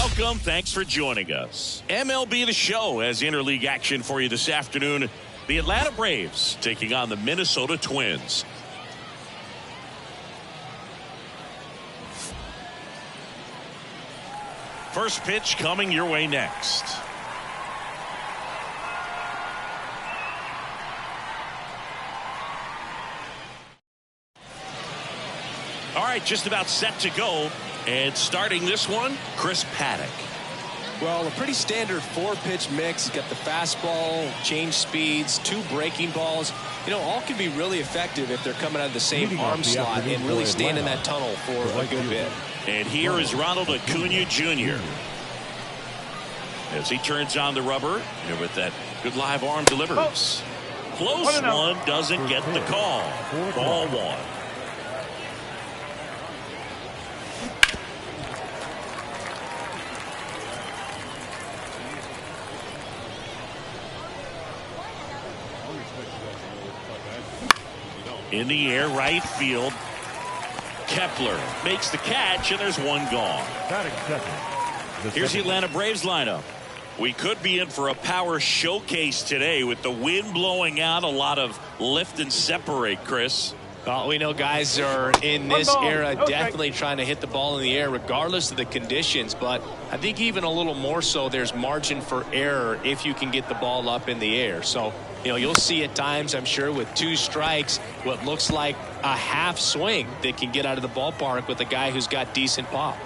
Welcome. Thanks for joining us. MLB The Show has interleague action for you this afternoon. The Atlanta Braves taking on the Minnesota Twins. First pitch coming your way next. All right, just about set to go. And starting this one, Chris Paddock. Well, a pretty standard four-pitch mix. He's got the fastball, change speeds, two breaking balls. You know, all can be really effective if they're coming out of the same arm slot and really staying in that tunnel for a good bit. And here is Ronald Acuna Jr. as he turns on the rubber and with that good live arm delivers. Close one, doesn't get the call. Ball one. In the air, right field. Kepler makes the catch, and there's one gone. Here's the Atlanta Braves lineup. We could be in for a power showcase today with the wind blowing out, a lot of lift and separate, Chris. Well, we know guys are in this era definitely trying to hit the ball in the air regardless of the conditions, but I think even a little more so there's margin for error if you can get the ball up in the air. So, you know, you'll see at times, I'm sure, with two strikes, what looks like a half swing that can get out of the ballpark with a guy who's got decent pop.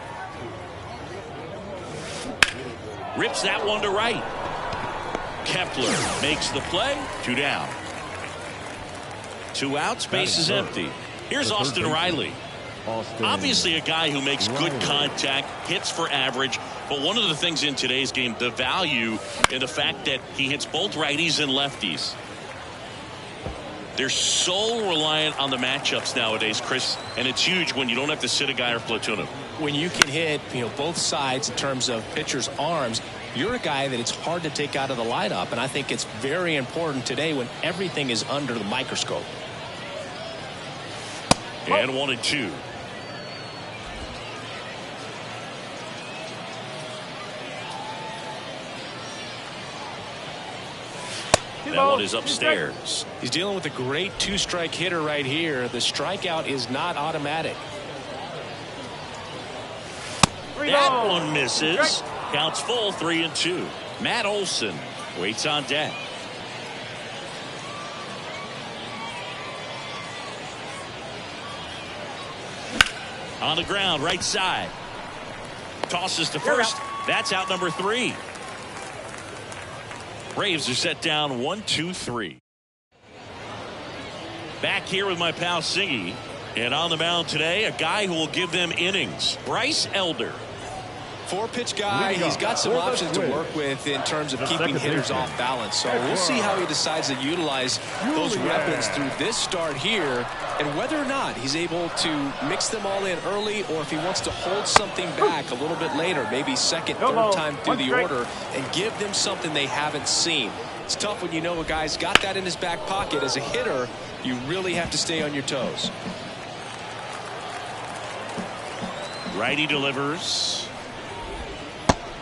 Rips that one to right. Kepler makes the play. Two down. Two outs, base is empty. Here's Austin Riley. Obviously a guy who makes good contact, hits for average, but one of the things in today's game, the value in the fact that he hits both righties and lefties. They're so reliant on the matchups nowadays, Chris, and it's huge when you don't have to sit a guy or platoon him. When you can hit, you know, both sides in terms of pitchers' arms, you're a guy that it's hard to take out of the lineup, and I think it's very important today when everything is under the microscope. And 1-2. That one is upstairs. He's dealing with a great two-strike hitter right here. The strikeout is not automatic. That one misses. Counts full, 3-2. Matt Olson waits on deck. On the ground, right side. Tosses to first. That's out number 3. Braves are set down 1-2-3. Back here with my pal Singy. And on the mound today, a guy who will give them innings. Bryce Elder. Four-pitch guy. He's got some options to work with in terms of keeping hitters off balance. So we'll see how he decides to utilize those weapons through this start here and whether or not he's able to mix them all in early or if he wants to hold something back a little bit later, maybe second, third time through the order and give them something they haven't seen. It's tough when you know a guy's got that in his back pocket. As a hitter, you really have to stay on your toes. Righty delivers.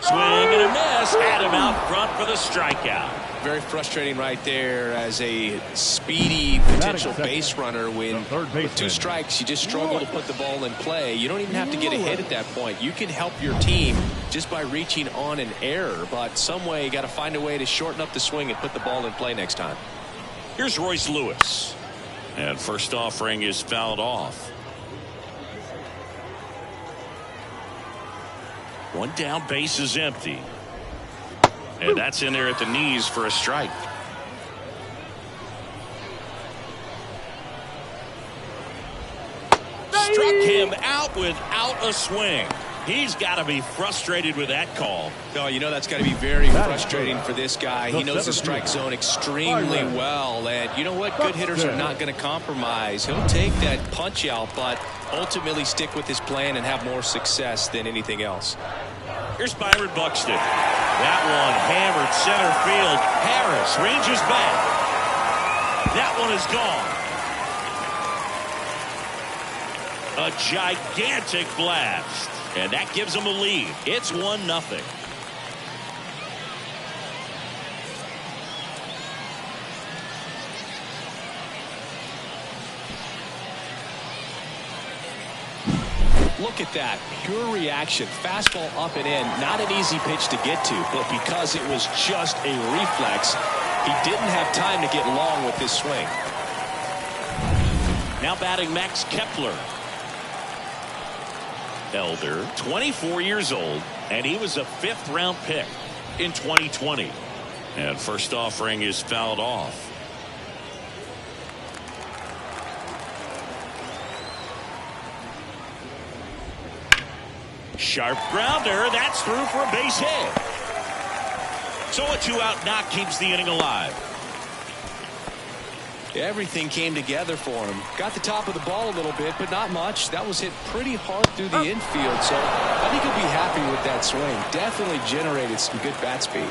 Swing and a miss. Had him out front for the strikeout. Very frustrating right there as a speedy potential base runner when with two strikes you just struggle to put the ball in play. You don't even have to get a hit at that point. You can help your team just by reaching on an error, but some way you got to find a way to shorten up the swing and put the ball in play next time. Here's Royce Lewis. And first offering is fouled off. One down, base is empty. And that's in there at the knees for a strike. Struck him out without a swing. He's got to be frustrated with that call. Oh, you know that's got to be very frustrating for this guy. He knows the strike zone extremely well. And you know what? Good hitters are not going to compromise. He'll take that punch out, but ultimately stick with his plan and have more success than anything else. Here's Byron Buxton. That one hammered center field. Harris ranges back. That one is gone. A gigantic blast. And that gives them a lead. It's 1-0. Look at that. Pure reaction. Fastball up and in. Not an easy pitch to get to, but because it was just a reflex, he didn't have time to get long with this swing. Now batting Max Kepler. Elder, 24 years old, and he was a 5th-round pick in 2020. And first offering is fouled off. Sharp grounder. That's through for a base hit. So a 2-out knock keeps the inning alive. Everything came together for him. Got the top of the ball a little bit, but not much. That was hit pretty hard through the infield, so I think he'll be happy with that swing. Definitely generated some good bat speed.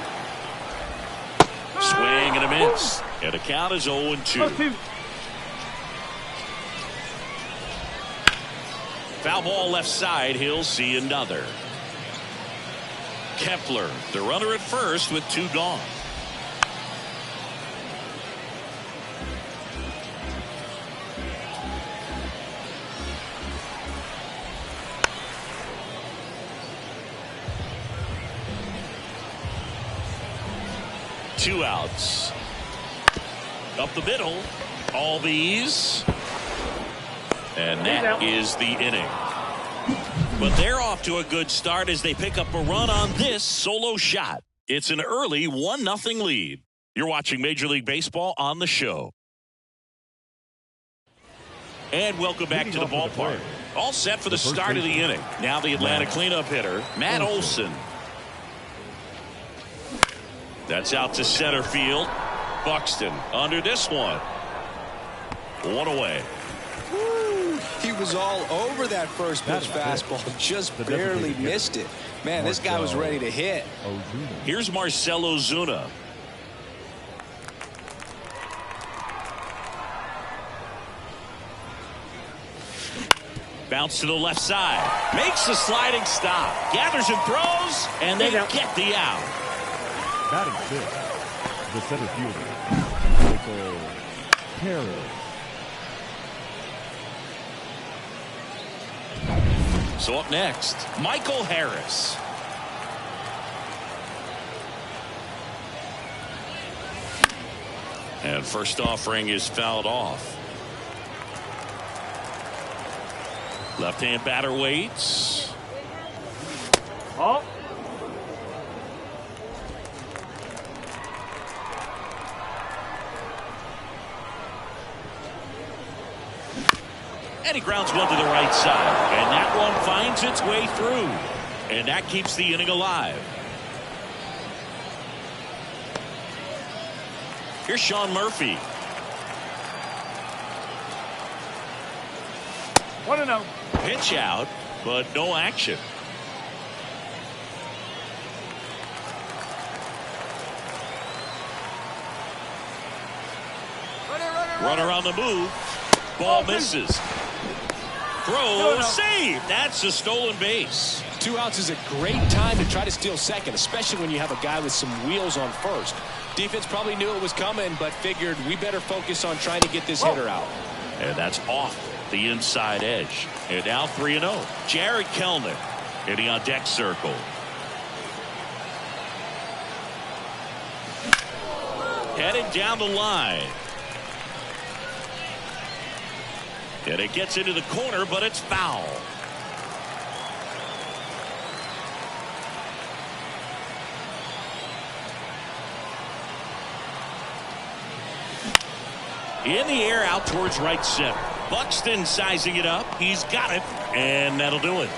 Swing and a miss. And the count is 0-2. Foul ball left side. He'll see another. Kepler, the runner at first with 2 gone. Two outs. Up the middle. All these. And that is the inning. But they're off to a good start as they pick up a run on this solo shot. It's an early 1-0 lead. You're watching Major League Baseball on the show. And welcome back to the ballpark. All set for the start of the inning. Now the Atlanta cleanup hitter, Matt Olson. That's out to center field. Buxton under this one. 1 away. He was all over that first pitch fastball. Just barely missed it. Man, this guy was ready to hit. Here's Marcell Ozuna. Bounce to the left side. Makes the sliding stop. Gathers and throws. And they get the out. Batting fifth, the center fielder, Michael Harris. So up next, Michael Harris. And first offering is fouled off. Left-hand batter waits. Oh. And he grounds one to the right side. And that one finds its way through. And that keeps the inning alive. Here's Sean Murphy. 1-0. Pitch out, but no action. Runner on the move. Ball misses. Throw, save. That's a stolen base. 2 outs is a great time to try to steal second, especially when you have a guy with some wheels on first. Defense probably knew it was coming, but figured we better focus on trying to get this hitter out. And that's off the inside edge. And now 3-0. Jared Kelnick hitting on deck circle. Heading down the line. And it gets into the corner, but it's foul. In the air out towards right center. Buxton sizing it up. He's got it, and that'll do it.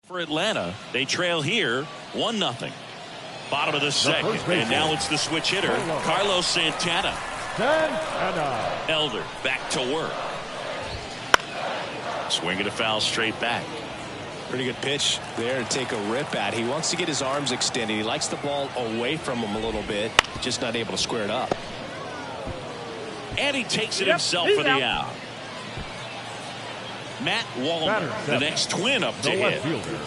For Atlanta, they trail here 1-0. Bottom of the second, and now it's the switch hitter, Carlos Santana. Elder back to work. Swinging a foul straight back. Pretty good pitch there to take a rip at. He wants to get his arms extended. He likes the ball away from him a little bit, just not able to square it up. And he takes it himself for the out. Matt Wallner, the next twin up to the left hit. fielder,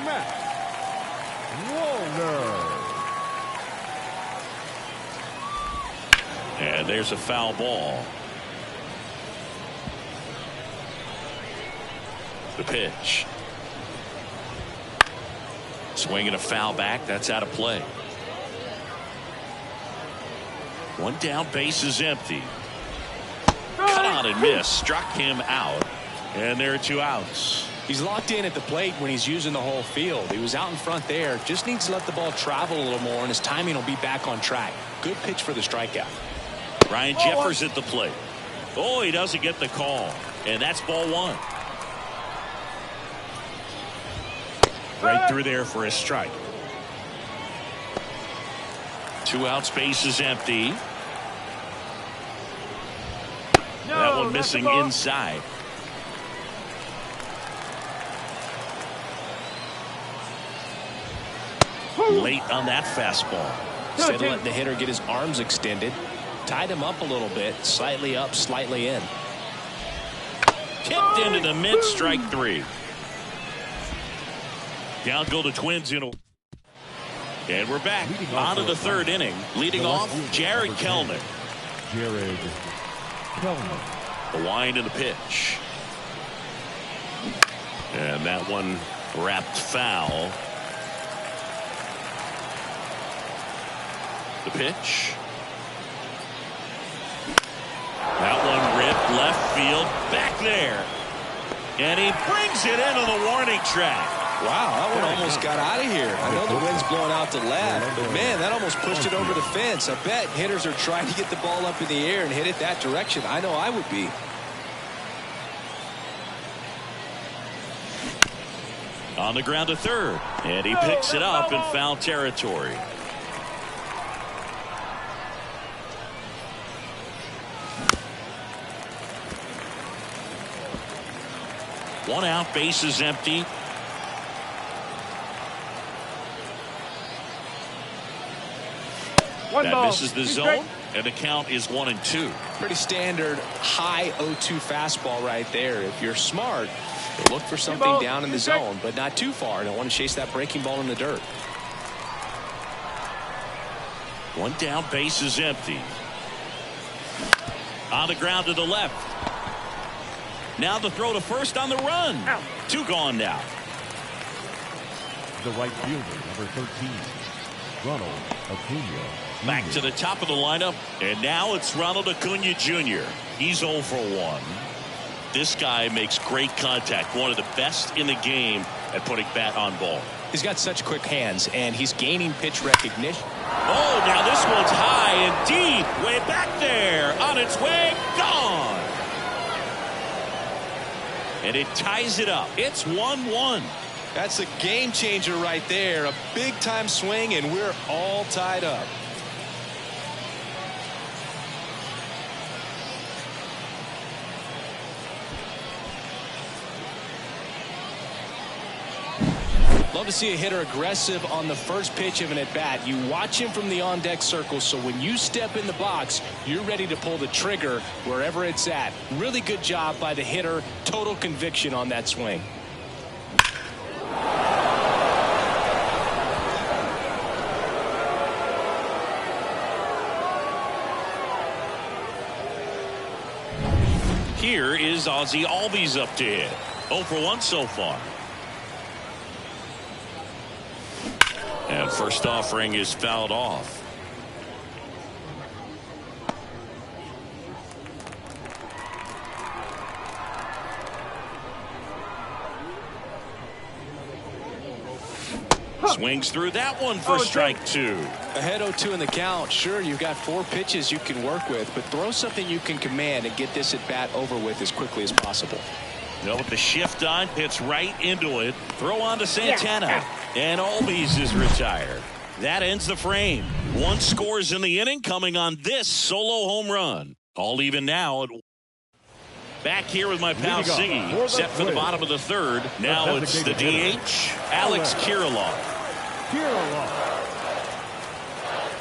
Matt Wallner. And there's a foul ball. The pitch. Swinging a foul back. That's out of play. One down, base is empty. Cut on and miss. Struck him out. And there are 2 outs. He's locked in at the plate when he's using the whole field. He was out in front there. Just needs to let the ball travel a little more, and his timing will be back on track. Good pitch for the strikeout. Ryan Jeffers at the plate. Oh, he doesn't get the call. And that's ball 1. Right through there for a strike. 2 outs, base is empty. That one missing inside. Late on that fastball. Instead of letting the hitter get his arms extended, tied him up a little bit, slightly up, slightly in. Tipped into the mid, strike 3. Down go the Twins in a. And we're back on to the 3rd inning. Leading off, Jared Kelenic. Jared Kelenic. The wind and the pitch. And that one wrapped foul. The pitch. That one ripped left field. Back there. And he brings it into the warning track. Wow, that one almost got out of here. I know the wind's blowing out to left, but man, that almost pushed it over the fence. I bet hitters are trying to get the ball up in the air and hit it that direction. I know I would be. On the ground to 3rd. And he picks it up in foul territory. One out, base is empty. That misses the zone, and the count is 1-2. Pretty standard high 0-2 fastball right there. If you're smart, look for something down in the zone, but not too far. Don't want to chase that breaking ball in the dirt. One down, base is empty. On the ground to the left. Now the throw to first on the run. 2 gone now. The right fielder, number 13, Ronald Acuna. Back to the top of the lineup, and now it's Ronald Acuna Jr. He's 0 for 1. This guy makes great contact. One of the best in the game at putting bat on ball. He's got such quick hands, and he's gaining pitch recognition. Oh, now this one's high and deep. Way back there. On its way. Gone. And it ties it up. It's 1-1. That's a game changer right there. A big-time swing, and we're all tied up. Love to see a hitter aggressive on the first pitch of an at-bat. You watch him from the on-deck circle, so when you step in the box, you're ready to pull the trigger wherever it's at. Really good job by the hitter. Total conviction on that swing. Here is Ozzie Albies up to hit. 0 for 1 so far. And first offering is fouled off. Swings through that one for strike 2. Ahead 0-2 in the count. Sure, you've got 4 pitches you can work with, but throw something you can command and get this at bat over with as quickly as possible. Now with the shift on, hits right into it. Throw on to Santana. And Albies is retired. That ends the frame. 1 scores in the inning, coming on this solo home run. All even now. Back here with my pal Siggy. Set for the bottom of the 3rd. Now it's the DH, Alex Kirilloff.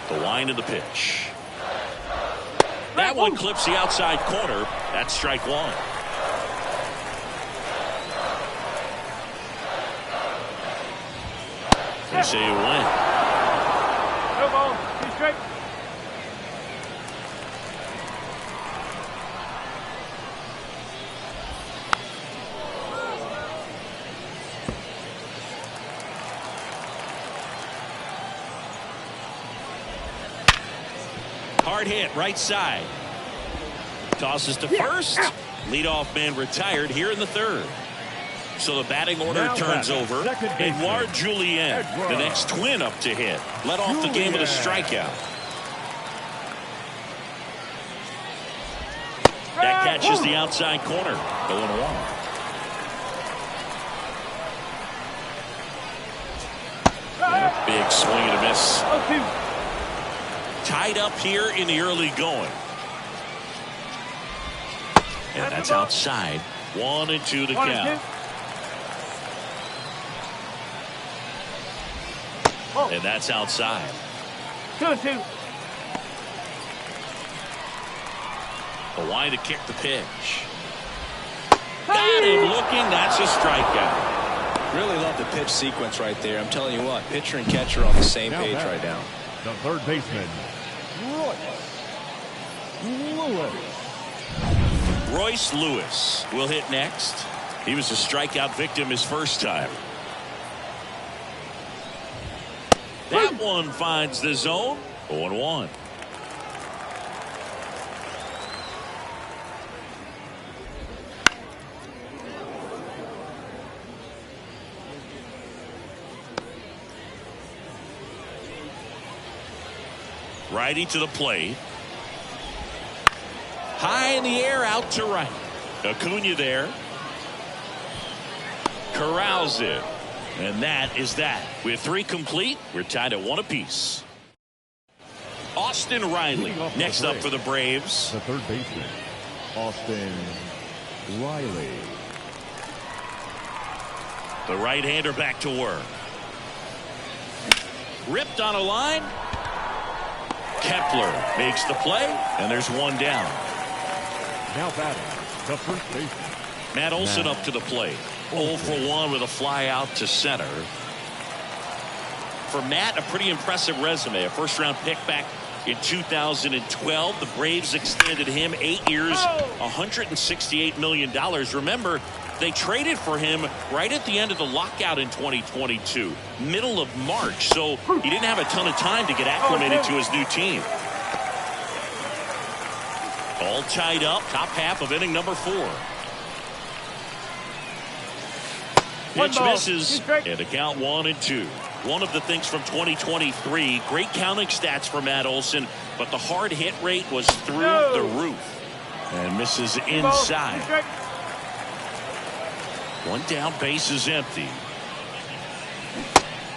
The line of the pitch. That one clips the outside corner. That's strike 1. They say you win. No ball. Be straight. Hard hit, right side. Tosses to first. Leadoff man retired here in the third. So the batting order turns over. Edouard Julien, the next twin up to hit. Led off the game with a strikeout. That catches the outside corner. 0-1. Big swing and a miss. Tied up here in the early going. And that's outside. 1-2 to count. And that's outside. 2-2. A wind to kick the pitch. Got him looking. That's a strikeout. Really love the pitch sequence right there. I'm telling you what, pitcher and catcher are on the same page right now. The third baseman, Royce Lewis will hit next. He was a strikeout victim his first time. That one finds the zone. 0-1. Righty to the plate. High in the air, out to right. Acuna there. Corrals it. And that is that. With 3 complete, we're tied at 1 apiece. Austin Riley next up for the Braves. the third baseman, Austin Riley. The right-hander back to work. Ripped on a line. Kepler makes the play, and there's one down. Now batting, the first baseman, Matt Olson up to the plate. 0 for 1 with a fly out to center. For Matt, a pretty impressive resume. A first-round pick back in 2012. The Braves extended him 8 years, $168 million. Remember, they traded for him right at the end of the lockout in 2022, middle of March. So he didn't have a ton of time to get acclimated to his new team. All tied up, top half of inning number 4. Pitch misses, and the count 1-2. One of the things from 2023, great counting stats for Matt Olson, but the hard hit rate was through the roof. And misses inside. One down, base is empty.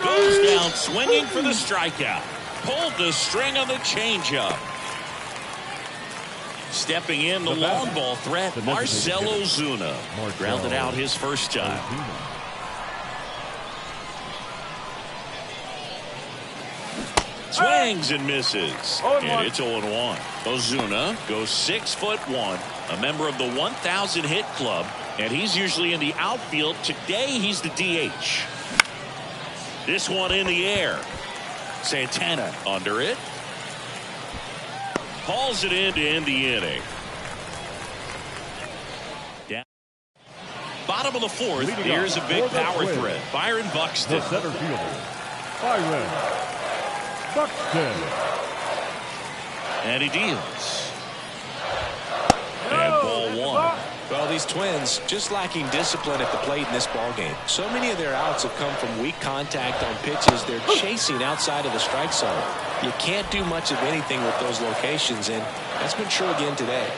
Goes down swinging for the strikeout. Pulled the string on the changeup. Stepping in the long ball threat, Marcell Ozuna. Grounded out his first time. Swings and misses. And it's 0-1. Ozuna goes 6'1", a member of the 1,000 hit club, and he's usually in the outfield. Today he's the DH. This one in the air. Santana under it. Hauls it in to end the inning. Down. Bottom of the 4th. Here's a big power threat. Byron Buxton. The center fielder, Byron Buxton. And he deals. And ball 1. Well, these Twins just lacking discipline at the plate in this ballgame. So many of their outs have come from weak contact on pitches they're chasing outside of the strike zone. You can't do much of anything with those locations, and that's been true again today.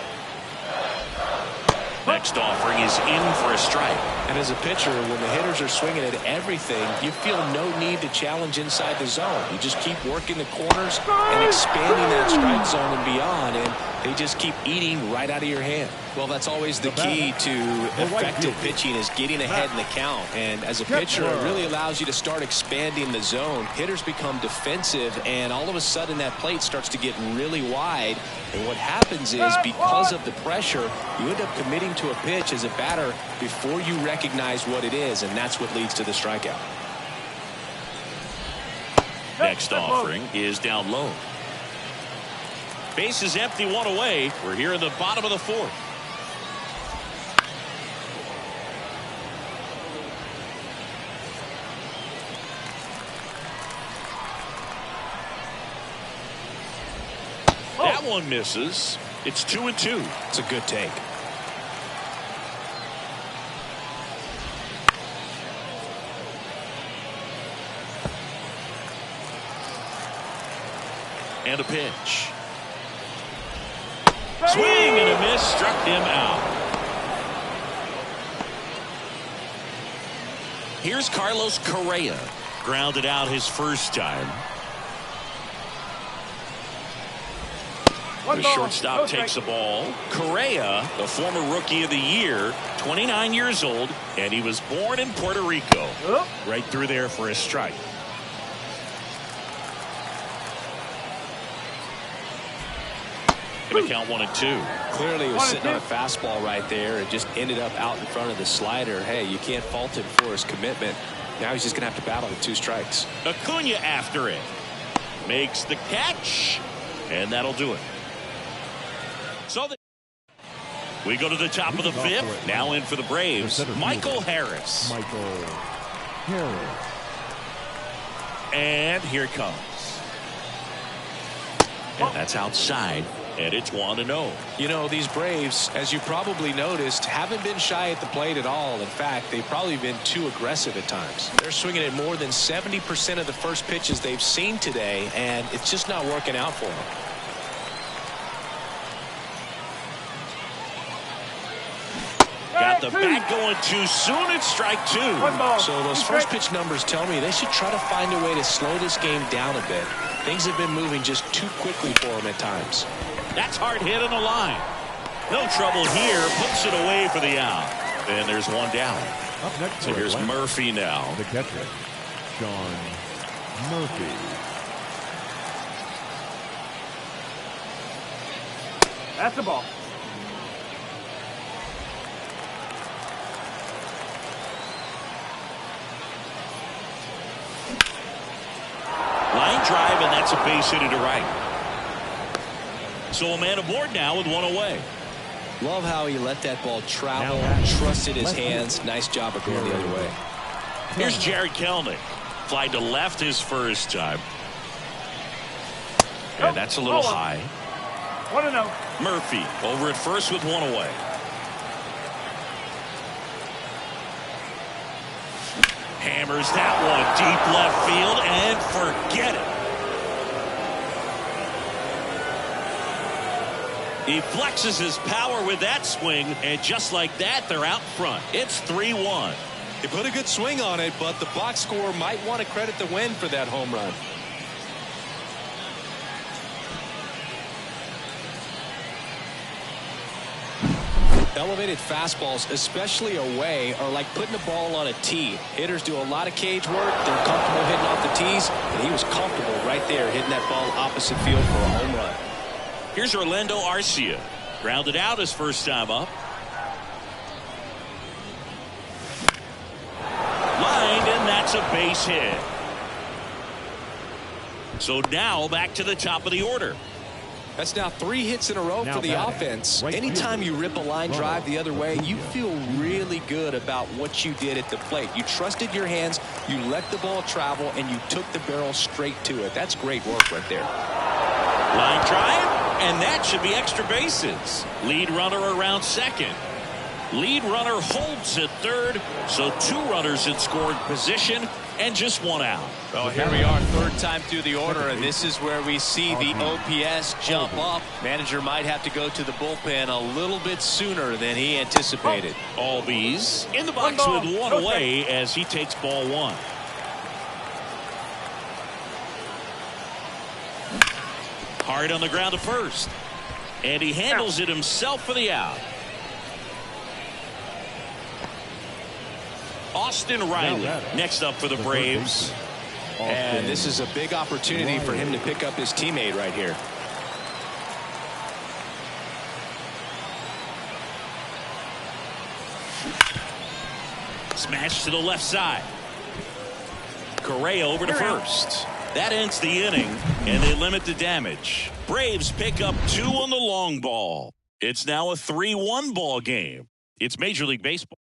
Next offering is in for a strike. And as a pitcher, when the hitters are swinging at everything, you feel no need to challenge inside the zone. You just keep working the corners and expanding that strike zone and beyond, and they just keep eating right out of your hand. Well, that's always the key to effective pitching, is getting ahead in the count. And as a pitcher, it really allows you to start expanding the zone. Hitters become defensive, and all of a sudden that plate starts to get really wide. And what happens is, because of the pressure, you end up committing to a pitch as a batter before you recognize what it is, and that's what leads to the strikeout. Next offering is down low. Base is empty, one away. We're here in the bottom of the fourth. That one misses. It's 2-2. It's a good take. And a pitch. Swing and a miss, struck him out. Here's Carlos Correa. Grounded out his first time. The shortstop takes the ball. Correa, the former rookie of the year, 29 years old, and he was born in Puerto Rico. Right through there for a strike. Going to count 1-2. Clearly he was sitting on a fastball right there and just ended up out in front of the slider. Hey, you can't fault him for his commitment. Now he's just going to have to battle with 2 strikes. Acuna after it. Makes the catch, and that'll do it. So we go to the top of the fifth. Now in for the Braves, Michael Harris. And here it comes. And that's outside. And it's 1-0. You know, these Braves, as you probably noticed, haven't been shy at the plate at all. In fact, they've probably been too aggressive at times. They're swinging at more than 70% of the first pitches they've seen today, and it's just not working out for them. Got the bat going too soon. It's strike 2. So those first pitch numbers tell me they should try to find a way to slow this game down a bit. Things have been moving just too quickly for them at times. That's hard hit on the line. No trouble here. Puts it away for the out. And there's one down. Up next, so here's Murphy now. The catcher, Sean Murphy. That's the ball. Line drive, and that's a base hit to right. So a man aboard now with one away. Love how he let that ball travel, trusted his hands. Nice job of going the other way. Here's Jared Kelenic. Fly to left his first time. And that's a little high. 1-0. Murphy over at first with one away. Hammers that one deep left field and forget it. He flexes his power with that swing, and just like that, they're out front. It's 3-1. They put a good swing on it, but the box score might want to credit the win for that home run. Elevated fastballs, especially away, are like putting the ball on a tee. Hitters do a lot of cage work. They're comfortable hitting off the tees, and he was comfortable right there hitting that ball opposite field for a home run. Here's Orlando Arcia. Grounded out his first time up. Lined, and that's a base hit. So now back to the top of the order. That's now 3 hits in a row for the offense. Anytime you rip a line drive the other way, you feel really good about what you did at the plate. You trusted your hands, you let the ball travel, and you took the barrel straight to it. That's great work right there. Line drive, and that should be extra bases. Lead runner around second. Lead runner holds at third, so 2 runners in scoring position and just 1 out. Well, here we are, 3rd time through the order, and this is where we see the OPS jump up. Manager might have to go to the bullpen a little bit sooner than he anticipated. Albies in the box with 1 away as he takes ball 1. Hard on the ground to first, and he handles it himself for the out. Austin Riley next up for the Braves. And this is a big opportunity for him to pick up his teammate right here. Smash to the left side. Correa over to first. That ends the inning, and they limit the damage. Braves pick up 2 on the long ball. It's now a 3-1 ball game. It's Major League Baseball.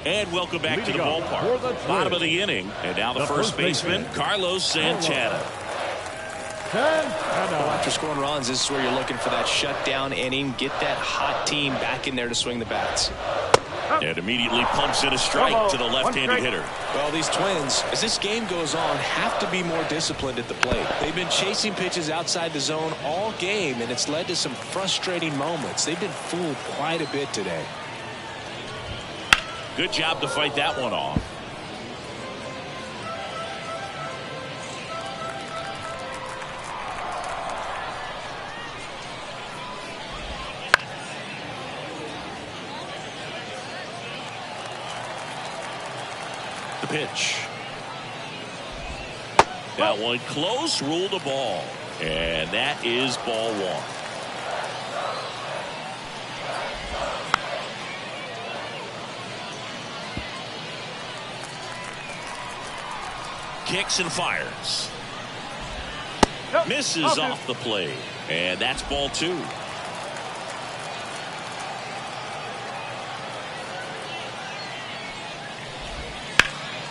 And welcome back to the ballpark. Bottom of the inning, and now the first baseman, Carlos Santana. Well, after scoring runs, this is where you're looking for that shutdown inning. Get that hot team back in there to swing the bats. And immediately pumps in a strike to the left-handed hitter. Well, these Twins, as this game goes on, have to be more disciplined at the plate. They've been chasing pitches outside the zone all game, and it's led to some frustrating moments. They've been fooled quite a bit today. Good job to fight that one off. The pitch. That one close, ruled a ball. And that is ball 1. Kicks and fires. Misses off the plate. And that's ball 2.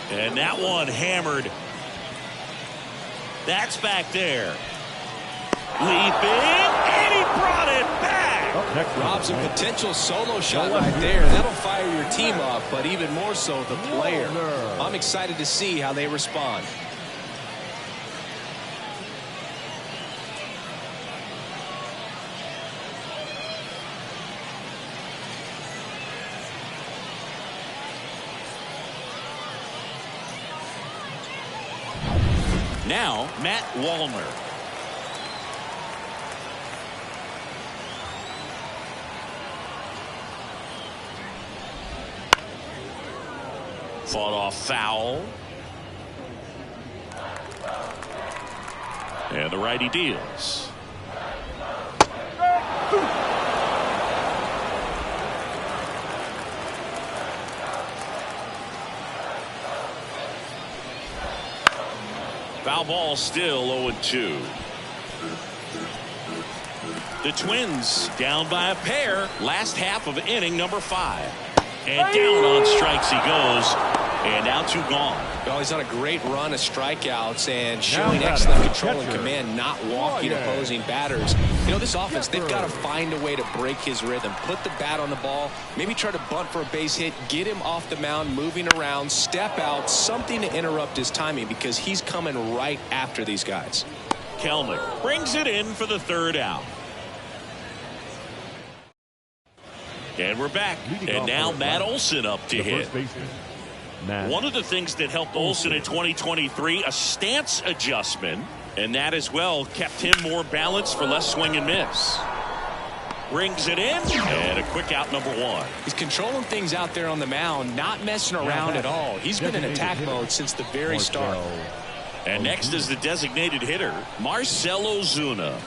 And that one hammered. That's back there. Leaping, and he brought it back. Rob's a potential solo shot right there. That'll fire your team up, but even more so the player. I'm excited to see how they respond. Now, Matt Wallner. Fought off foul. And the righty deals. Foul ball, still 0-2. The Twins down by a pair. Last half of inning number 5. And down on strikes he goes. And now 2 gone. Well, he's on a great run of strikeouts and showing excellent control and command, not walking opposing batters. You know, this offense, they've got to find a way to break his rhythm. Put the bat on the ball, maybe try to bunt for a base hit, get him off the mound, moving around, step out, something to interrupt his timing because he's coming right after these guys. Kelnick brings it in for the 3rd out. And we're back. And now Matt Olson up to hit. One of the things that helped Olson in 2023, a stance adjustment, and that as well kept him more balanced for less swing and miss. Brings it in, and a quick out number 1. He's controlling things out there on the mound, not messing around at all. He's been in attack mode since the very start. And next is the designated hitter, Marcell Ozuna.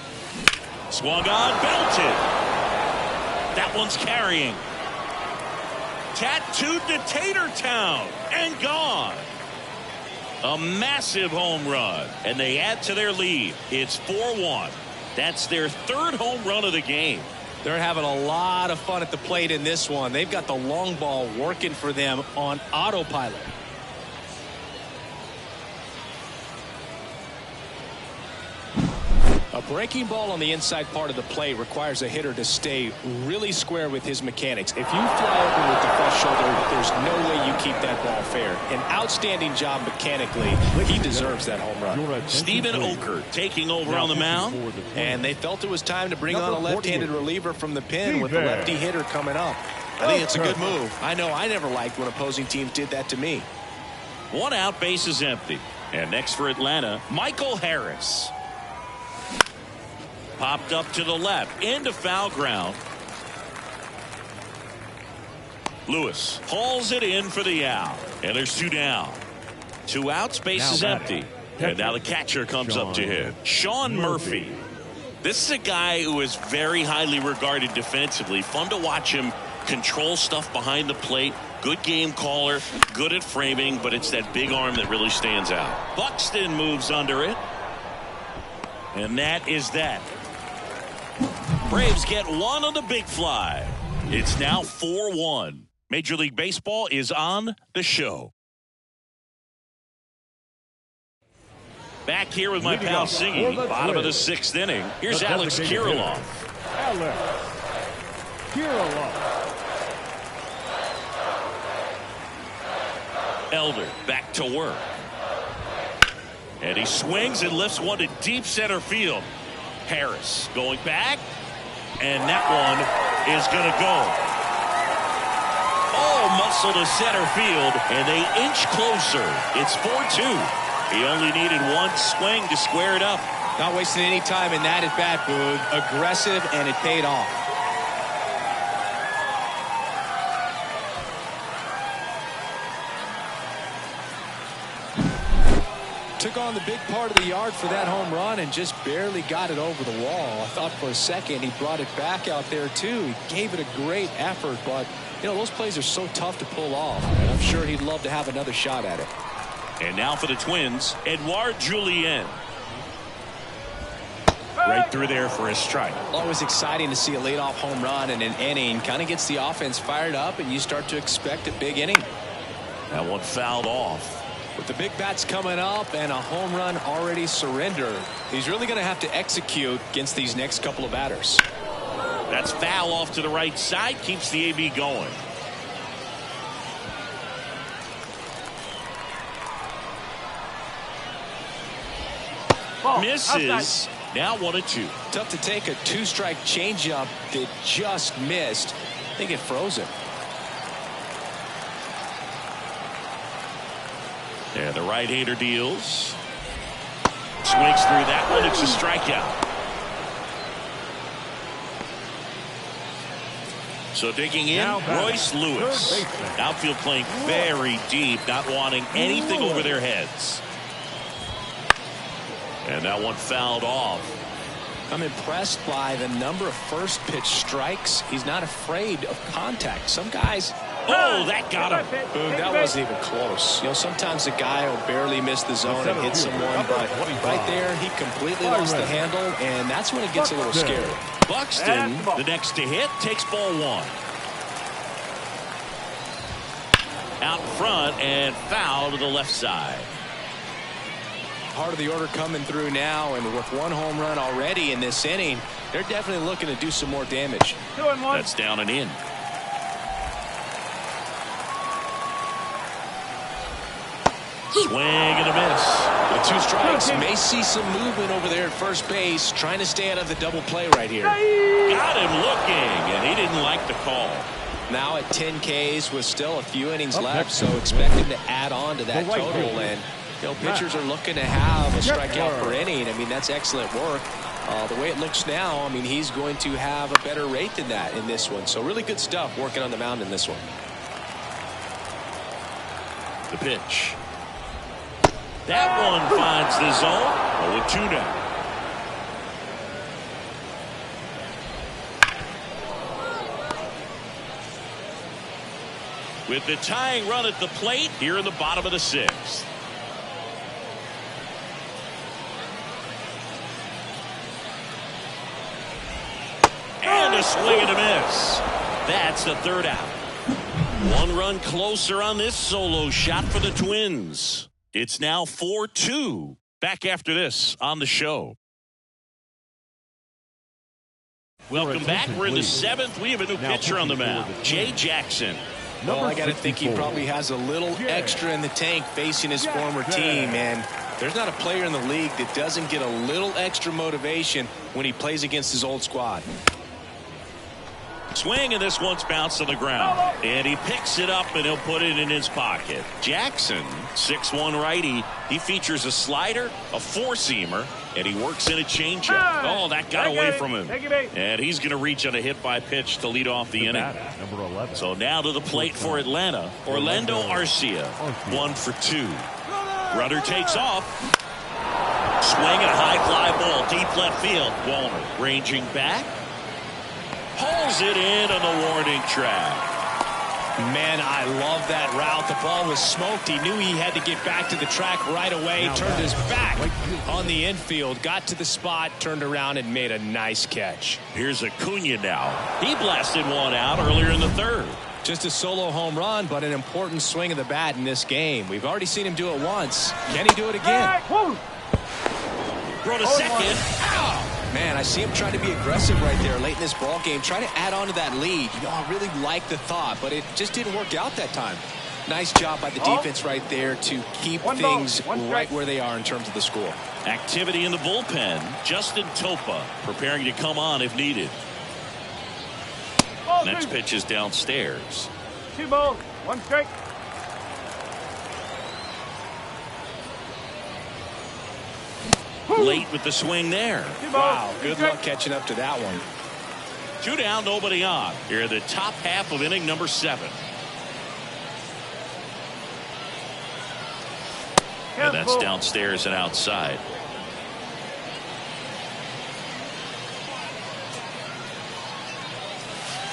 Swung on, belted. That one's carrying. Tattooed to Tatertown and gone. A massive home run, and they add to their lead. It's 4-1. That's their 3rd home run of the game. They're having a lot of fun at the plate in this one. They've got the long ball working for them on autopilot. A breaking ball on the inside part of the plate requires a hitter to stay really square with his mechanics. If you fly over with the front shoulder, there's no way you keep that ball fair. An outstanding job mechanically. He deserves that home run. Stephen Oker taking over on the mound. And they felt it was time to bring on a left-handed reliever from the pen with the lefty hitter coming up. I think it's a good move. I know I never liked when opposing teams did that to me. 1 out, base is empty. And next for Atlanta, Michael Harris. Popped up to the left, into foul ground. Lewis hauls it in for the out. And there's 2 down. 2 outs, base is empty. And now the catcher comes up to hit. Sean Murphy. This is a guy who is very highly regarded defensively. Fun to watch him control stuff behind the plate. Good game caller, good at framing, but it's that big arm that really stands out. Buxton moves under it. And that is that. Braves get one on the big fly. It's now 4-1. Major League Baseball is on the show. Back here with my pal Singy, bottom of the 6th inning. Here's Alex Kirilloff. Elder back to work. And he swings and lifts one to deep center field. Harris going back. And that one is going to go. Oh, muscle to center field. And they inch closer. It's 4-2. He only needed one swing to square it up. Not wasting any time in that at bat, Boog. Aggressive, and it paid off. Took on the big part of the yard for that home run and just barely got it over the wall. I thought for a second he brought it back out there too. He gave it a great effort, but you know those plays are so tough to pull off. And I'm sure he'd love to have another shot at it. And now for the Twins, Edouard Julien. Right through there for a strike. Always exciting to see a leadoff home run in an inning. Kind of gets the offense fired up, and you start to expect a big inning. That one fouled off. With the big bats coming up and a home run already surrendered, he's really going to have to execute against these next couple of batters. That's foul off to the right side. Keeps the AB going. Misses. Now 1-2. Tough to take a 2-strike changeup that just missed. I think it froze him. And the right-hander deals. Swings through that one. It's a strikeout. So digging in, Royce Lewis. Outfield playing very deep, not wanting anything over their heads. And that one fouled off. I'm impressed by the number of first pitch strikes. He's not afraid of contact. Some guys. Oh, that got him. Boom, that wasn't even close. You know, sometimes a guy will barely miss the zone and hit someone, but right there, he completely lost the handle, and that's when it gets a little scary. Buxton, the next to hit, takes ball one. Out front and foul to the left side. Part of the order coming through now, and with one home run already in this inning, they're definitely looking to do some more damage. 2-1. That's down and in. Swing and a miss. With 2 strikes, may see some movement over there at first base, trying to stay out of the double play right here. Got him looking, and he didn't like the call. Now at 10 Ks with still a few innings left, so expect him to add on to that total. And you know, pitchers are looking to have a strikeout per inning. I mean, that's excellent work. The way it looks now, I mean, he's going to have a better rate than that in this one. So really good stuff working on the mound in this one. The pitch. That one finds the zone. 0-2 now. With the tying run at the plate here in the bottom of the 6th. And a swing and a miss. That's the 3rd out. 1 run closer on this solo shot for the Twins. It's now 4-2. Back after this on the show. Welcome back. We're in the 7th. We have a new pitcher on the mound, Jay Jackson. Well, I got to think he probably has a little extra in the tank facing his former team, and there's not a player in the league that doesn't get a little extra motivation when he plays against his old squad. Swing, and this one's bounced on the ground. And he picks it up, and he'll put it in his pocket. Jackson, 6'1" righty. He features a slider, a 4-seamer, and he works in a changeup. Oh, that got away from him. And he's going to reach on a hit-by-pitch to lead off the inning. Number 11. So now to the plate for Atlanta. Orlando Arcia, 1 for 2. Runner takes off. Swing and a high fly ball, deep left field. Wallner ranging back. Pulls Throws it in on the warning track. Man, I love that route. The ball was smoked. He knew he had to get back to the track right away. Now turned his back on the infield. Got to the spot, turned around, and made a nice catch. Here's Acuna now. He blasted one out earlier in the third. Just a solo home run, but an important swing of the bat in this game. We've already seen him do it once. Can he do it again? Throw to second. Ow! Man, I see him trying to be aggressive right there late in this ball game, trying to add on to that lead. You know, I really like the thought, but it just didn't work out that time. Nice job by the defense right there to keep things right where they are in terms of the score. Activity in the bullpen. Justin Topa preparing to come on if needed. Next pitch is downstairs. 2 balls, 1 strike. Late with the swing there. Wow, good luck catching up to that one. 2 down, nobody on. Here in the top half of inning number 7. And that's downstairs and outside.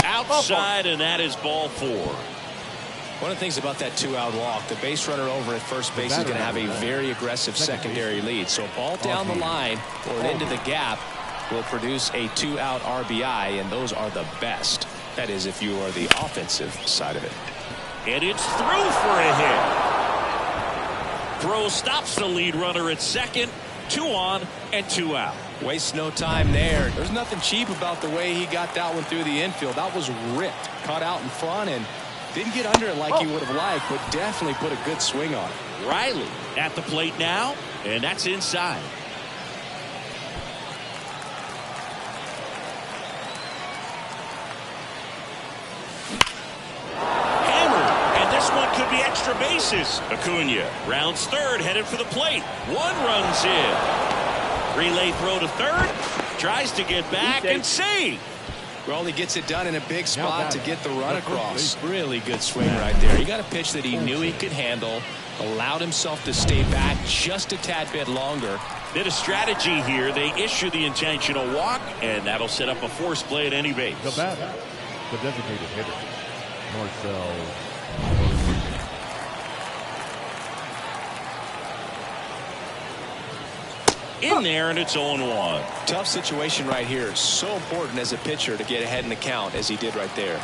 Outside, and that is ball 4. One of the things about that 2-out walk, the base runner over at first base is going to have a very aggressive secondary lead. So a ball down the line or into the gap will produce a 2-out RBI, and those are the best. That is, if you are the offensive side of it. And it's through for a hit. Throw stops the lead runner at second. 2 on and 2 out. Waste no time there. There's nothing cheap about the way he got that one through the infield. That was ripped. Caught out in front and didn't get under it like he would have liked, but definitely put a good swing on it. Riley at the plate now, and that's inside. Hammered, and this one could be extra bases. Acuna rounds third, headed for the plate. 1 runs in. Relay throw to third. Tries to get back and save. Well, he gets it done in a big spot to get the run across. Really good swing right there. He got a pitch that he knew he could handle, allowed himself to stay back just a tad bit longer. Bit of strategy here. They issue the intentional walk, and that'll set up a force play at any base. The batter, the designated hitter, Marcel. In there, and it's 0-1. Tough situation right here. So important as a pitcher to get ahead in the count as he did right there.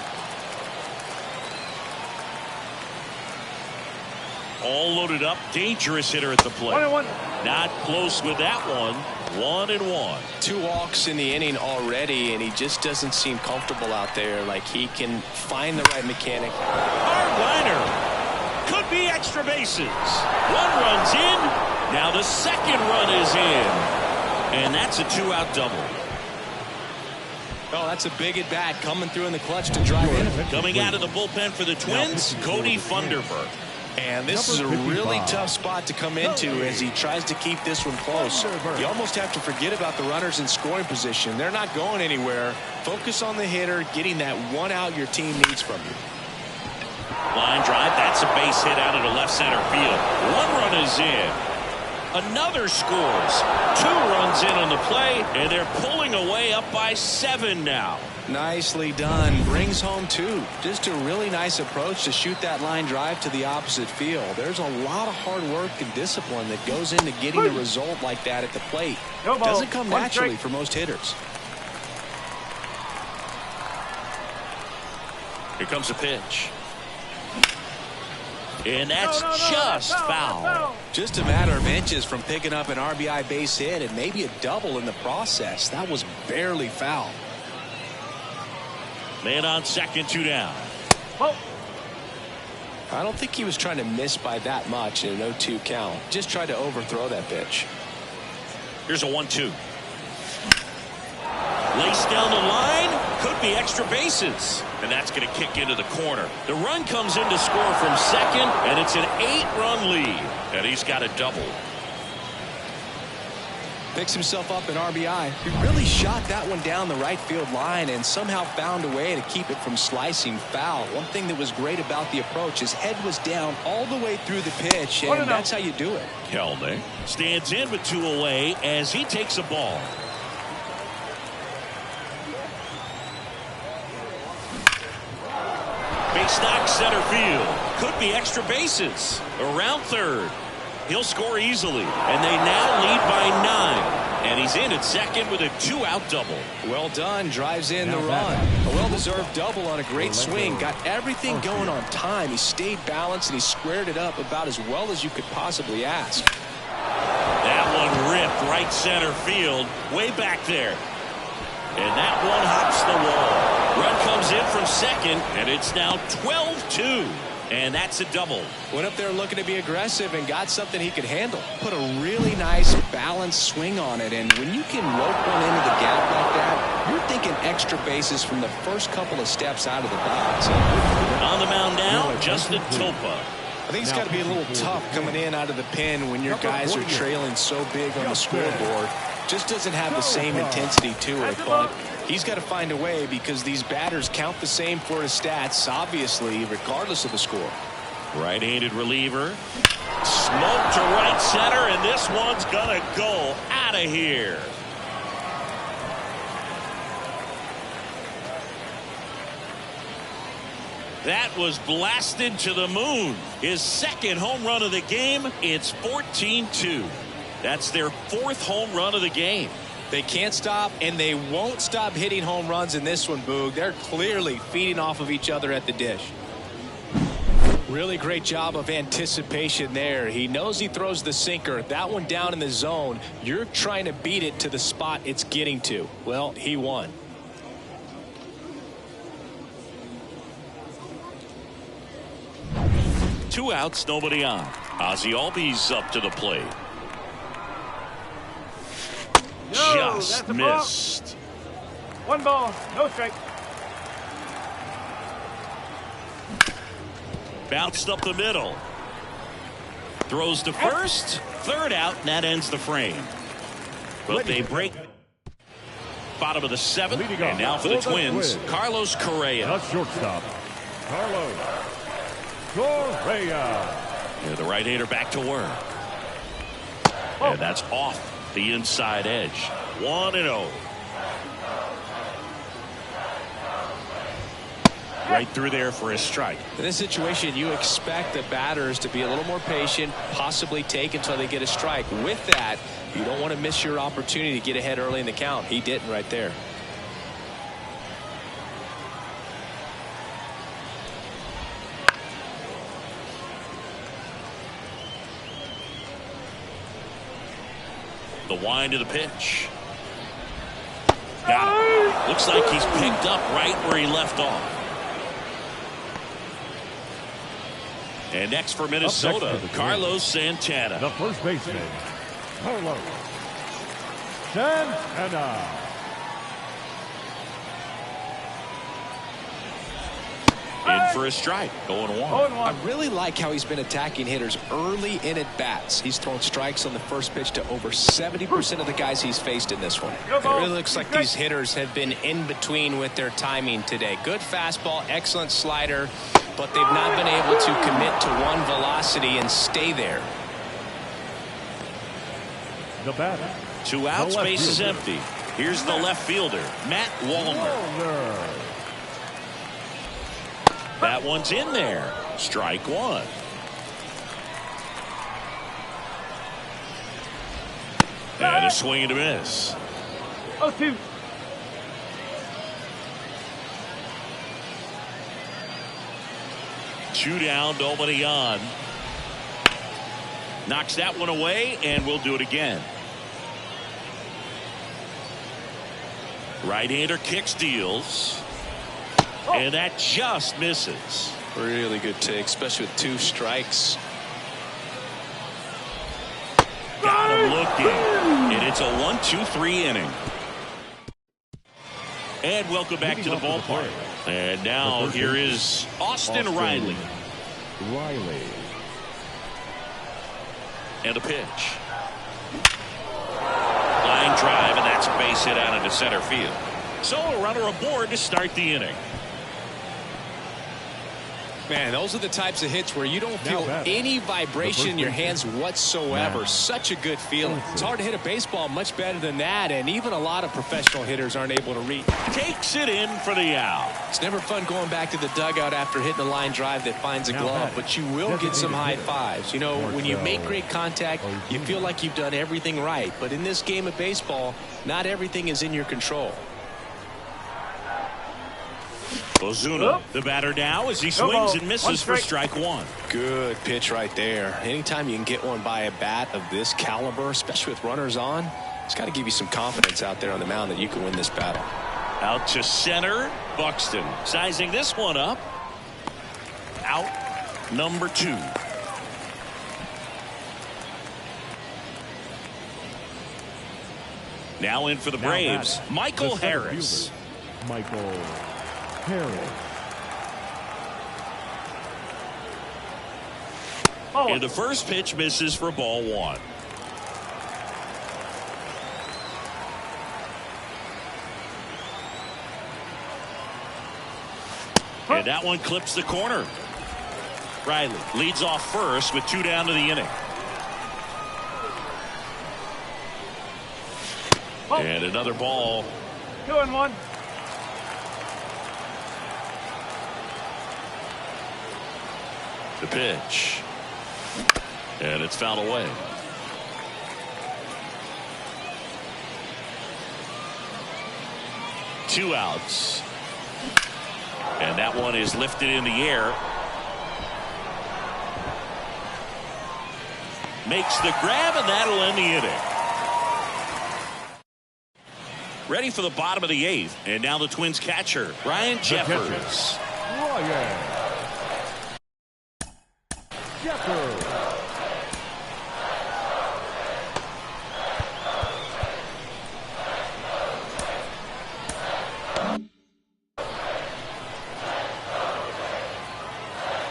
All loaded up. Dangerous hitter at the plate. 1-1. Not close with that one. 1-1. 2 walks in the inning already, and he just doesn't seem comfortable out there. Like he can find the right mechanic. Hard liner. Could be extra bases. 1 run's in. Now the second run is in. And that's a 2-out double. Oh, that's a big at bat coming through in the clutch to drive in. Coming out of the bullpen for the Twins, Cody Funderburk. And this is a really tough spot to come into as he tries to keep this one close. You almost have to forget about the runners in scoring position. They're not going anywhere. Focus on the hitter, getting that 1 out your team needs from you. Line drive. That's a base hit out into left center field. 1 run is in. Another scores. 2 runs in on the play, and they're pulling away up by 7 now. Nicely done. Brings home 2. Just a really nice approach to shoot that line drive to the opposite field. There's a lot of hard work and discipline that goes into getting a result like that at the plate. Doesn't come naturally for most hitters. Here comes a pitch. And that's just foul. Just a matter of inches from picking up an RBI base hit and maybe a double in the process. That was barely foul. Man on second, 2 down. I don't think he was trying to miss by that much in an 0-2 count. Just tried to overthrow that pitch. Here's a 1-2. Laced down the line. Could be extra bases. And that's going to kick into the corner. The run comes in to score from second, and it's an 8-run lead. And he's got a double. Picks himself up an RBI. He really shot that one down the right field line and somehow found a way to keep it from slicing foul. One thing that was great about the approach, his head was down all the way through the pitch, and that's how you do it. Kelnick stands in with 2 away as he takes a ball. It's knocked center field. Could be extra bases. Around third. He'll score easily. And they now lead by 9. And he's in at second with a 2-out double. Well done. Drives in the run. A well-deserved double on a great swing. Got everything going on time. He stayed balanced and he squared it up about as well as you could possibly ask. That one ripped right center field. Way back there. And that one hops the wall. Run comes in from second. And it's now 12-2. And that's a double. Went up there looking to be aggressive and got something he could handle. Put a really nice balanced swing on it. And when you can rope one into the gap like that, you're thinking extra bases from the first couple of steps out of the box. On the mound now, Justin Topa. I think it's got to be a little tough coming in out of the pen when your guys are trailing so big on the scoreboard. Just doesn't have the same intensity to it, but he's got to find a way because these batters count the same for his stats, obviously, regardless of the score. Right-handed reliever. Smoke to right center, and this one's going to go out of here. That was blasted to the moon. His second home run of the game. It's 14-2. That's their 4th home run of the game. They can't stop, and they won't stop hitting home runs in this one, Boog. They're clearly feeding off of each other at the dish. Really great job of anticipation there. He knows he throws the sinker. That one down in the zone. You're trying to beat it to the spot it's getting to. Well, he won. Two outs, nobody on. Ozzie Albies up to the plate. Just missed. One ball, no strike. Bounced up the middle. Throws to first. Third out, and that ends the frame. But they break. Bottom of the 7th. And now for the Twins, Carlos Correa. The shortstop, Carlos Correa. Yeah, the right-hander back to work. And that's off the inside edge. 1-0. Right through there for a strike. In this situation, you expect the batters to be a little more patient, possibly take until they get a strike. With that, you don't want to miss your opportunity to get ahead early in the count. He didn't right there. The wind of the pitch. Got him. Looks like he's picked up right where he left off. And next for Minnesota, Carlos Santana. The first baseman, Carlos Santana. In for a strike, going 1. I really like how he's been attacking hitters early in at bats. He's thrown strikes on the first pitch to over 70% of the guys he's faced in this one. It really looks like these hitters have been in between with their timing today. Good fastball, excellent slider, but they've not been able to commit to one velocity and stay there. The batter. 2 outs, base is empty. Here's the left fielder, Matt Wallner. That one's in there. Strike 1. And a swing and a miss. 0-2. Two down, nobody on. Knocks that one away, and we'll do it again. Right-hander kicks, deals. And that just misses. Really good take, especially with 2 strikes. Got him looking. And it's a 1-2-3 inning. And welcome back to the ballpark. And now here is Austin Riley. And a pitch. Line drive, and that's a base hit out into center field. So a runner aboard to start the inning. Man, those are the types of hits where you don't feel any vibration in your hands whatsoever. Such a good feeling. It's hard to hit a baseball much better than that, and even a lot of professional hitters aren't able to reach. Takes it in for the out. It's never fun going back to the dugout after hitting a line drive that finds a glove, but you will get some high fives. You know, when you make great contact, you feel like you've done everything right. But in this game of baseball, not everything is in your control. Ozuna, the batter now, as he swings and misses for strike one. Good pitch right there. Anytime you can get one by a bat of this caliber, especially with runners on, it's got to give you some confidence out there on the mound that you can win this battle. Out to center, Buxton sizing this one up. Out number 2. Now in for the Braves, Michael Harris. Michael Harris. And the first pitch misses for ball 1. And that one clips the corner. Riley leads off first with 2 down to the inning. And another ball. 2-1. The pitch. And it's fouled away. Two outs. And that one is lifted in the air. Makes the grab, and that'll end the inning. Ready for the bottom of the 8th. And now the Twins catcher, Ryan Jeffers. Ryan Jeffers.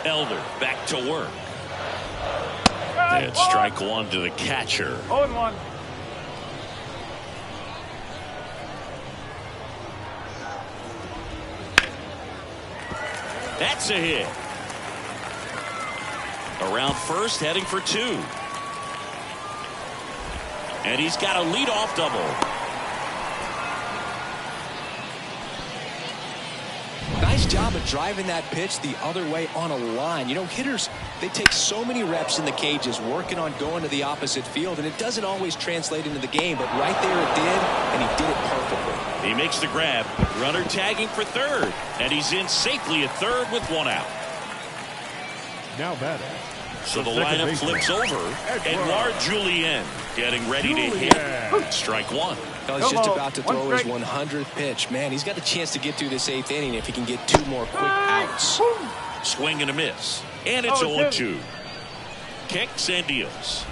Elder back to work. And strike 1 to the catcher. 0-1. That's a hit. Around first, heading for 2. And he's got a leadoff double. Nice job of driving that pitch the other way on a line. You know, hitters, they take so many reps in the cages working on going to the opposite field, and it doesn't always translate into the game, but right there it did, and he did it perfectly. He makes the grab. Runner tagging for third, and he's in safely at third with 1 out. Now batting. So the lineup flips over. Edouard Julien getting ready to hit. Strike 1. Well, he's just about to throw his 100th pitch. Man, he's got the chance to get through this 8th inning if he can get 2 more quick outs. Swing and a miss. And it's 0-2. Kicks and deals.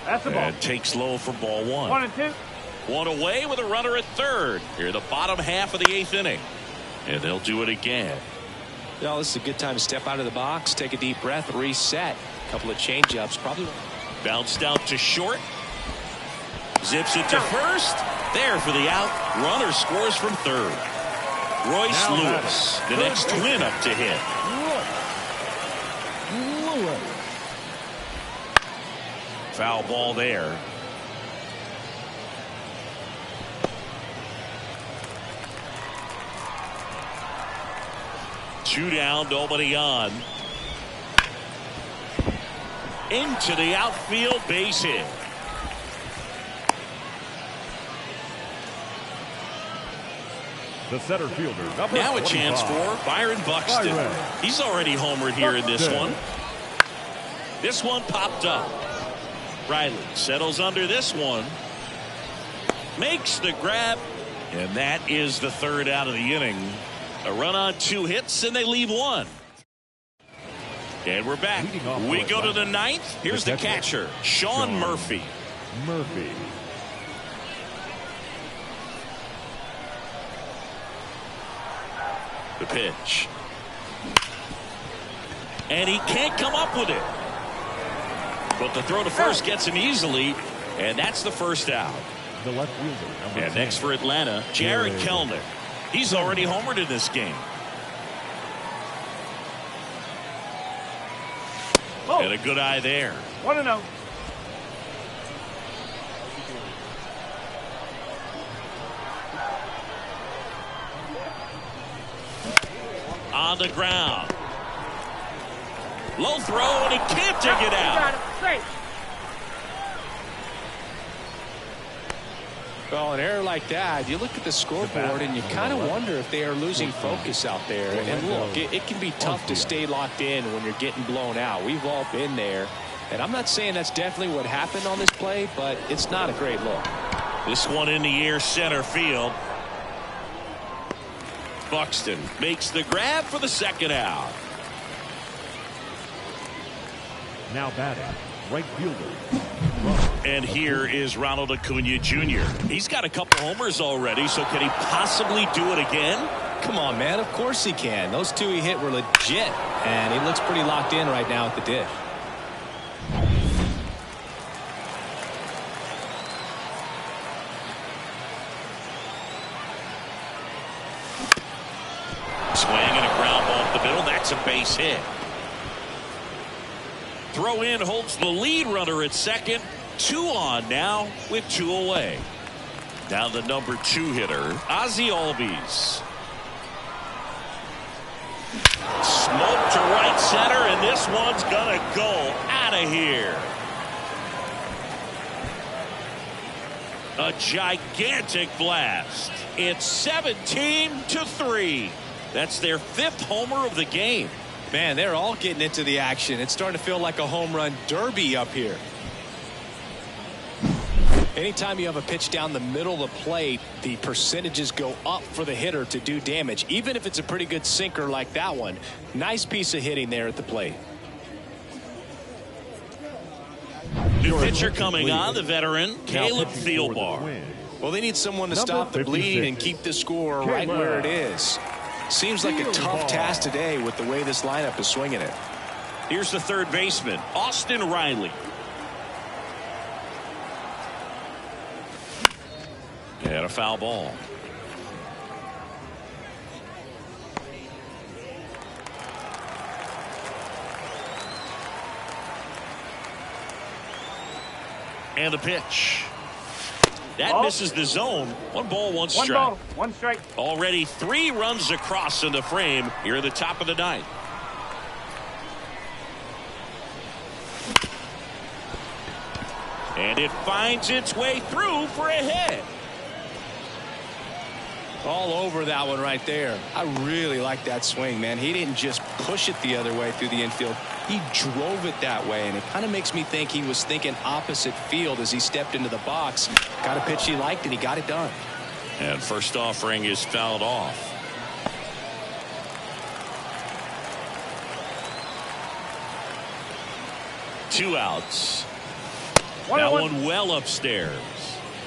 That's the ball. And takes low for ball 1. 1-2. 1 away with a runner at third. Here in the bottom half of the 8th inning. And they'll do it again. Well, this is a good time to step out of the box, take a deep breath, reset. A couple of change-ups, probably. Bounced out to short. Zips it to first. There for the out. Runner scores from third. Royce Lewis, the next Twin up to hit. Lewis. Foul ball there. Two down, nobody on. Into the outfield, base hit. The center fielder. Now a chance for Byron Buxton. He's already homered here in this one. This one popped up. Riley settles under this one. Makes the grab. And that is the third out of the inning. A run on 2 hits, and they leave 1. And we're back. We go to the 9th. Here's the catcher, Sean Murphy. The pitch. And he can't come up with it. But the throw to first gets him easily. And that's the first out. The left fielder, number And 10. next for Atlanta, Jared Kelenic. He's already homered in this game. Oh. And a good eye there. 1-0. On the ground. Low throw, and he can't take it out. Well, an error like that, you look at the scoreboard and you kind of wonder if they are losing focus out there. And look, it can be tough to stay locked in when you're getting blown out. We've all been there. And I'm not saying that's definitely what happened on this play, but it's not a great look. This one in the air, center field. Buxton makes the grab for the second out. Now batting, right fielder. And here is Ronald Acuna Jr. He's got a couple homers already, so can he possibly do it again? Come on, man. Of course he can. Those two he hit were legit, and he looks pretty locked in right now at the dish. Swing and a ground ball up the middle. That's a base hit. Throw in holds the lead runner at second. 2 on now with 2 away. Now the number 2 hitter, Ozzie Albies. Smoke to right center, and this one's gonna go out of here. A gigantic blast. It's 17-3. That's their 5th homer of the game. Man, they're all getting into the action. It's starting to feel like a home run derby up here. Anytime you have a pitch down the middle of the plate, the percentages go up for the hitter to do damage, even if it's a pretty good sinker like that one. Nice piece of hitting there at the plate. New pitcher coming on, the veteran, Caleb Thielbar. Well, they need someone to stop the bleeding and keep the score right where it is. Seems like a tough task today with the way this lineup is swinging it. Here's the third baseman, Austin Riley. And a foul ball. And the pitch. That misses the zone. 1 ball, 1 strike. 1 ball, 1 strike. Already 3 runs across in the frame here at the top of the 9th. And it finds its way through for a hit. All over that one right there. I really like that swing, man. He didn't just push it the other way through the infield. He drove it that way, and it kind of makes me think he was thinking opposite field as he stepped into the box. Got a pitch he liked, and he got it done. And first offering is fouled off. Two outs. That one well upstairs.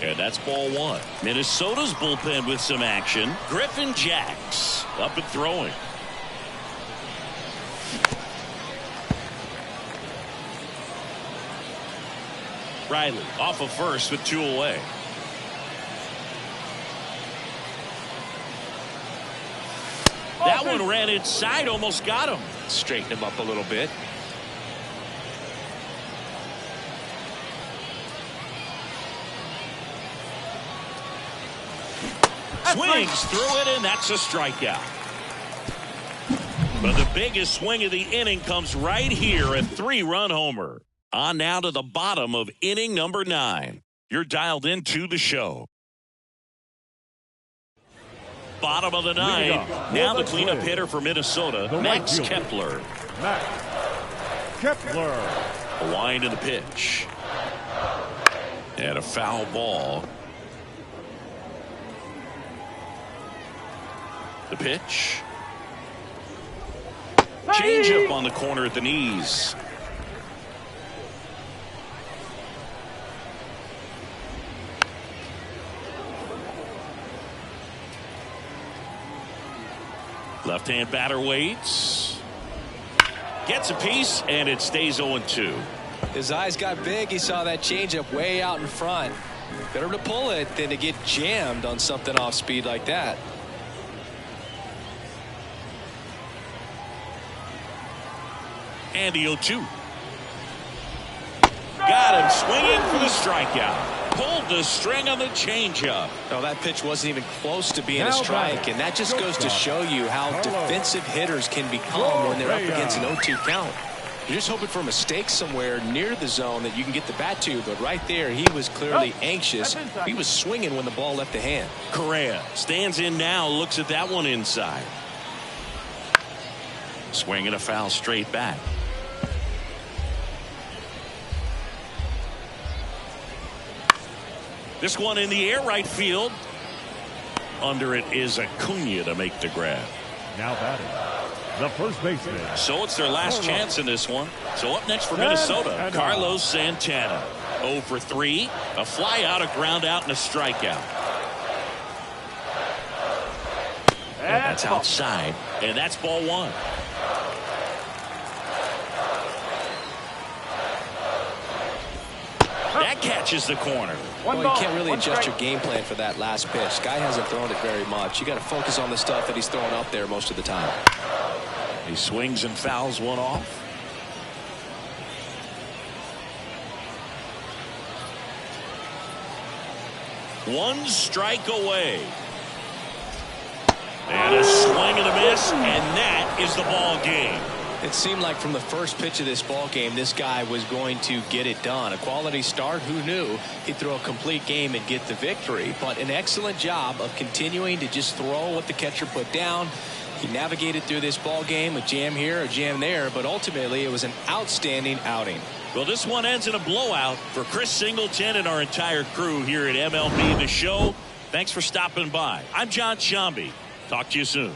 And that's ball 1. Minnesota's bullpen with some action. Griffin Jacks up and throwing. Riley off of first with 2 away. That one ran inside, almost got him. Straighten him up a little bit. Swings through it, and that's a strikeout. But the biggest swing of the inning comes right here, a 3-run homer. On now to the bottom of inning number 9. You're dialed into the show. Bottom of the 9. Now the cleanup hitter for Minnesota, Max Kepler. Max Kepler. A wind in the pitch. And a foul ball. The pitch. Change up on the corner at the knees. Left-hand batter waits. Gets a piece, and it stays 0-2. His eyes got big. He saw that changeup way out in front. Better to pull it than to get jammed on something off speed like that. And the 0-2. Got him swinging for the strikeout. Pulled the string on the changeup. No, that pitch wasn't even close to being a strike, and that just goes to show you how defensive hitters can become when they're up against an 0-2 count. You're just hoping for a mistake somewhere near the zone that you can get the bat to, but right there he was clearly anxious. He was swinging when the ball left the hand. Correa stands in now, looks at that one inside. Swing and a foul straight back. This one in the air right field. Under it is Acuna to make the grab. Now batting, the first baseman. So it's their last chance in this one. So up next for Minnesota, Carlos Santana. 0 for 3. A fly out, a ground out, and a strikeout. That's outside, and that's ball 1. That catches the corner. Well, you can't really adjust your game plan for that last pitch. Guy hasn't thrown it very much. You got to focus on the stuff that he's throwing up there most of the time. He swings and fouls one off. One strike away. And a swing and a miss, and that is the ball game. It seemed like from the first pitch of this ball game, this guy was going to get it done. A quality start. Who knew he'd throw a complete game and get the victory? But an excellent job of continuing to just throw what the catcher put down. He navigated through this ball game, a jam here, a jam there, but ultimately it was an outstanding outing. Well, this one ends in a blowout for Chris Singleton and our entire crew here at MLB The Show. Thanks for stopping by. I'm John Shambi. Talk to you soon.